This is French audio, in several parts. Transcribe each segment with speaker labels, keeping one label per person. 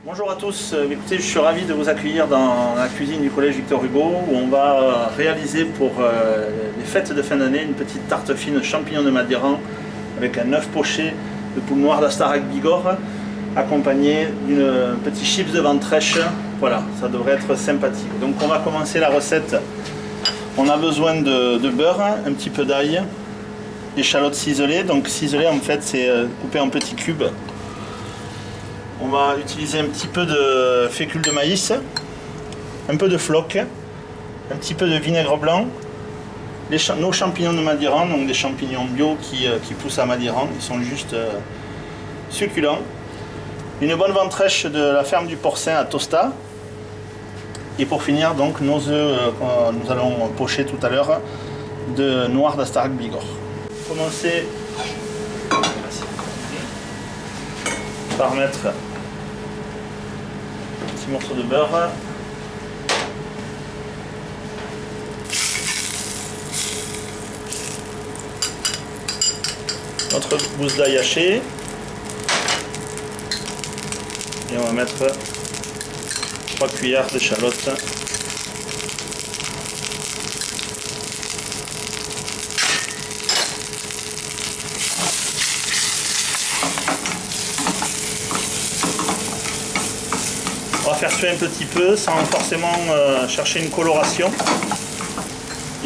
Speaker 1: Bonjour à tous, écoutez, je suis ravi de vous accueillir dans la cuisine du collège Victor Hugo où on va réaliser pour les fêtes de fin d'année une petite tarte fine champignons de Madiran avec un œuf poché de poule noire d'Astarac Bigorre accompagné d'une petite chips de ventrèche. Voilà, ça devrait être sympathique. Donc on va commencer la recette. On a besoin de beurre, un petit peu d'ail, d'échalotes ciselées. Donc ciselées en fait c'est coupé en petits cubes. On va utiliser un petit peu de fécule de maïs, un peu de floc, un petit peu de vinaigre blanc, nos champignons de Madiran, donc des champignons bio qui poussent à Madiran, ils sont juste succulents. Une bonne ventrèche de la ferme du Porcin à Tosta. Et pour finir, donc nos œufs nous allons pocher tout à l'heure de noir d'Astarac Bigorre. Commencer par mettre un petit morceau de beurre, notre gousse d'ail haché et on va mettre 3 cuillères d'échalotes. On va faire cuire un petit peu sans forcément chercher une coloration.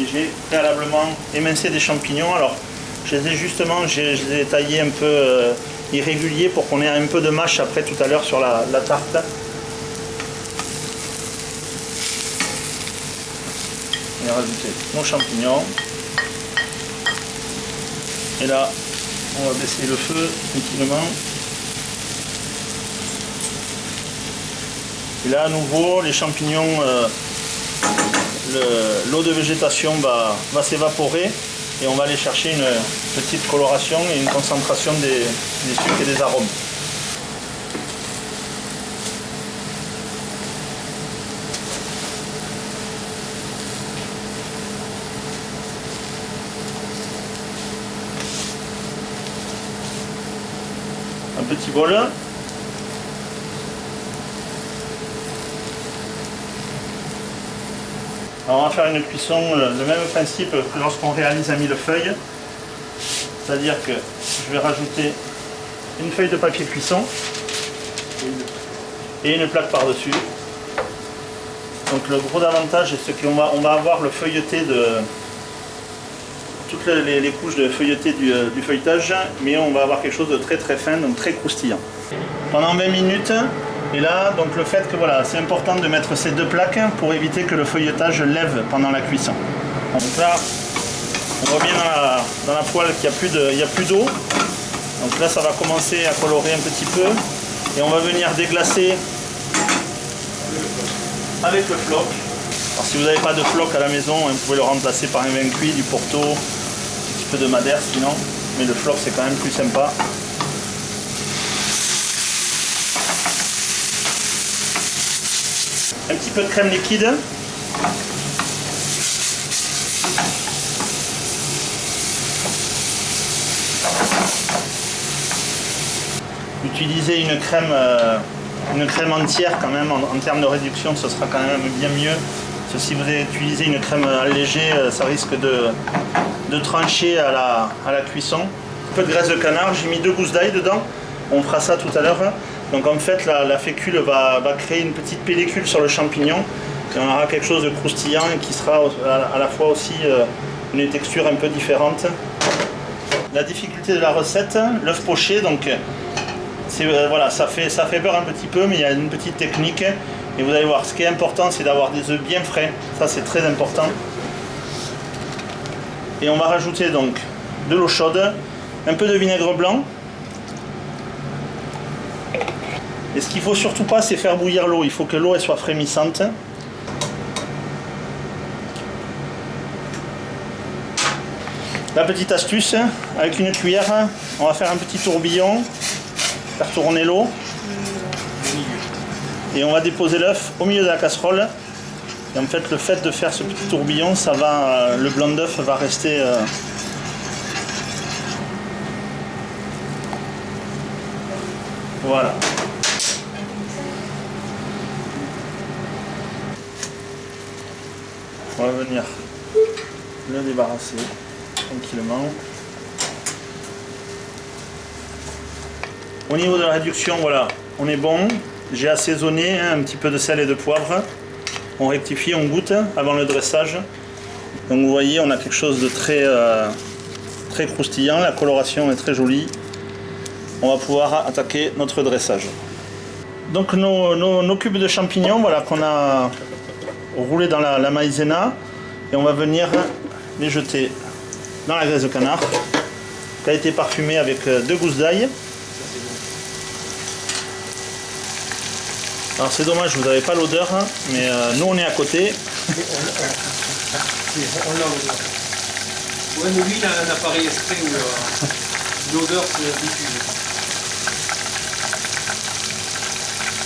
Speaker 1: Et j'ai préalablement émincé des champignons. Alors je les ai taillés un peu irréguliers pour qu'on ait un peu de mâche après tout à l'heure sur la tarte. On va rajouter nos champignons. Et là, on va baisser le feu tranquillement. Et là, à nouveau, les champignons, l'eau de végétation va s'évaporer et on va aller chercher une petite coloration et une concentration des sucres et des arômes. Un petit bol. Alors on va faire une cuisson, le même principe que lorsqu'on réalise un millefeuille. C'est-à-dire que je vais rajouter une feuille de papier cuisson et une plaque par-dessus. Donc le gros avantage c'est qu'on va avoir le feuilleté de toutes les couches de feuilleté du feuilletage, mais on va avoir quelque chose de très très fin, donc très croustillant. Pendant 20 minutes. Et là, donc le fait que voilà, c'est important de mettre ces deux plaques pour éviter que le feuilletage lève pendant la cuisson. Donc là, on voit bien dans la poêle qu'il n'y a plus d'eau. Donc là, ça va commencer à colorer un petit peu. Et on va venir déglacer avec le floc. Alors si vous n'avez pas de floc à la maison, vous pouvez le remplacer par un vin cuit, du Porto, un petit peu de Madère sinon. Mais le floc, c'est quand même plus sympa. Un petit peu de crème liquide. Utilisez une crème entière quand même, en termes de réduction, ce sera quand même bien mieux. Parce que si vous utilisez une crème allégée, ça risque de trancher à la cuisson. Un peu de graisse de canard, j'ai mis 2 gousses d'ail dedans. On fera ça tout à l'heure. Donc en fait la fécule va créer une petite pellicule sur le champignon et on aura quelque chose de croustillant et qui sera à la fois aussi une texture un peu différente. La difficulté de la recette, l'œuf poché, donc voilà, ça fait peur un petit peu mais il y a une petite technique et vous allez voir, ce qui est important c'est d'avoir des œufs bien frais, ça c'est très important. Et on va rajouter donc de l'eau chaude, un peu de vinaigre blanc. Et ce qu'il ne faut surtout pas, c'est faire bouillir l'eau. Il faut que l'eau soit frémissante. La petite astuce, avec une cuillère, on va faire un petit tourbillon, faire tourner l'eau. Et on va déposer l'œuf au milieu de la casserole. Et en fait, le fait de faire ce petit tourbillon, le blanc d'œuf va rester Voilà. On va venir le débarrasser tranquillement. Au niveau de la réduction, voilà, on est bon. J'ai assaisonné un petit peu de sel et de poivre. On rectifie, on goûte avant le dressage. Donc vous voyez, on a quelque chose de très croustillant. La coloration est très jolie. On va pouvoir attaquer notre dressage. Donc nos cubes de champignons, voilà, qu'on a roulés dans la maïzena. Et on va venir les jeter dans la graisse de canard qui a été parfumée avec 2 gousses d'ail. Alors c'est dommage, vous n'avez pas l'odeur, hein, mais nous on est à côté.
Speaker 2: On l'a l'odeur. Ouais, mais lui il a un appareil exprès où l'odeur c'est l'habitude.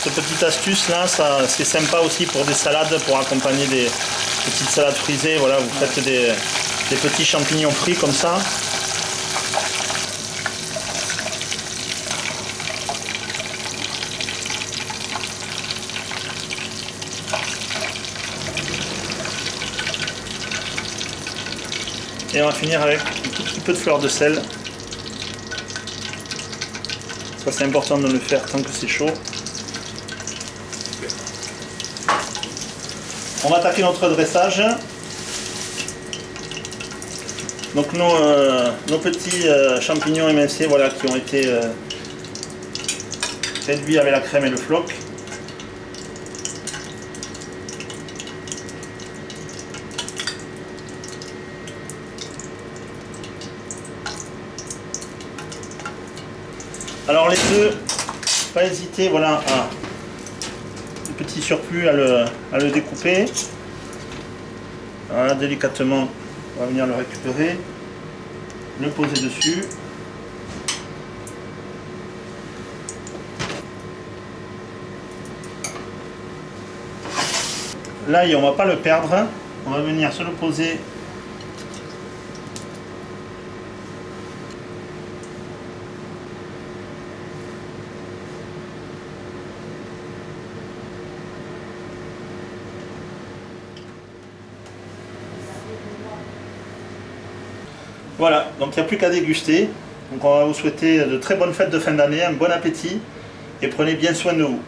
Speaker 1: Cette petite astuce là, c'est sympa aussi pour des salades, pour accompagner des petites salades frisées. Voilà, vous faites des petits champignons frits comme ça. Et on va finir avec un tout petit peu de fleur de sel. Ça c'est important de le faire tant que c'est chaud. On va attaquer notre dressage. Donc nos petits champignons émincés, voilà, qui ont été réduits avec la crème et le floc. Alors les œufs, pas hésiter, voilà, le petit surplus à le découper. Voilà, délicatement, on va venir le récupérer, le poser dessus. L'ail, on ne va pas le perdre, on va venir se le poser. Voilà, donc il n'y a plus qu'à déguster. Donc on va vous souhaiter de très bonnes fêtes de fin d'année, un bon appétit et prenez bien soin de vous.